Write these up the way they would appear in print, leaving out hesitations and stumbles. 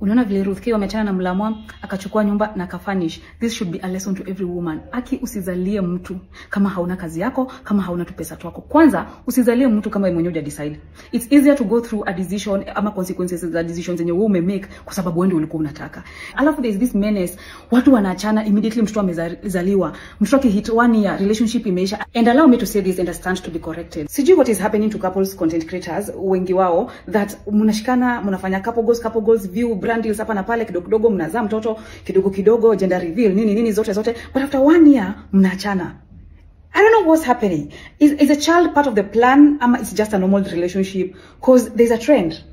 Unaona vile Ruth K wameachana na Mlamwa, akachukua nyumba na akafurnish. This should be a lesson to every woman. Aki, usizalie mtu kama hauna kazi yako, kama hauna tu pesa twako. Kwanza usizalie mtu kama mwenyewe huja decide. It's easier to go through a decision ama consequences za decisions zenye wewe umemake kwa sababu wewe ndio ulikuwa unataka. Alafu there is this menace, watu wanaachana immediately mtoto amezaliwa. Mtoto akihit 1 year relationship imeisha. And allow me to say this and stand to be corrected. Sijui what is happening to couples content creators wengi wao that mnashikana mnafanya couple goals view brand deals hapa na pale kidogo mnazaa mtoto kidogo gender reveal nini zote but after 1 year mnaachana. I don't know what's happening. Is a child part of the plan ama it's just a normal relationship? Cause there's a trend.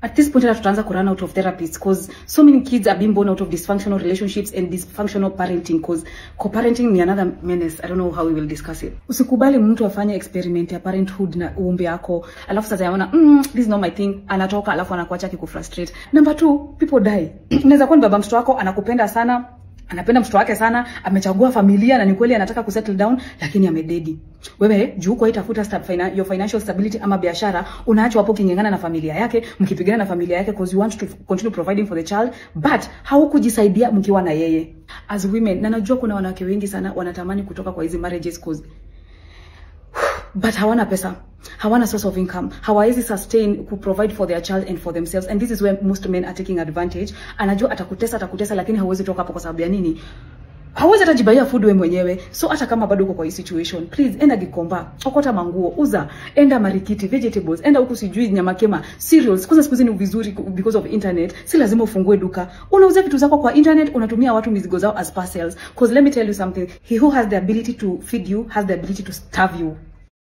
At this point tutaanza ku run out of therapists cause so many kids are being born out of dysfunctional relationships and dysfunctional parenting cause co-parenting ni another menace. I don't know how we will discuss it. Usikubali mtu afanye experiment ya parenthood na uumbe yako alafu sasa yaona this is not my thing, anatoka alafu anakuacha kikufrustrate. Number 2, people die. Inaweza kuwa baba mtoto wako anakupenda sana, anapenda mtoto wake sana, amechagua familia na ni kweli anataka kusettle down lakini amededi. Wewe juu kwa itafuta your financial stability ama biashara, unaacha hapo kingengana na familia yake, mkipigana na familia yake because you want to continue providing for the child, but haukujisaidia mkiwa na yeye. As women, na najua kuna wanawake wengi sana wanatamani kutoka kwa hizi marriages cause but hawana pesa, hawana source of income, hawawezi sustain to provide for their child and for themselves, and this is where most men are taking advantage. Anajua atakutesa lakini hawezi toka hapo kwa sababu ya nini? Hawezi atajibaia food wewe mwenyewe. So hata kama bado uko kwa hii situation, please enda Gikomba, okota manguo, uza, enda Marikiti, vegetables, enda huku sijui nyama kema, cereals. Kwanza siku hizi ni vizuri because of internet. Si lazima ufungue duka. Unauza vitu zako kwa internet, unatumia watu mizigo zao as parcels. Because let me tell you something, he who has the ability to feed you has the ability to starve you.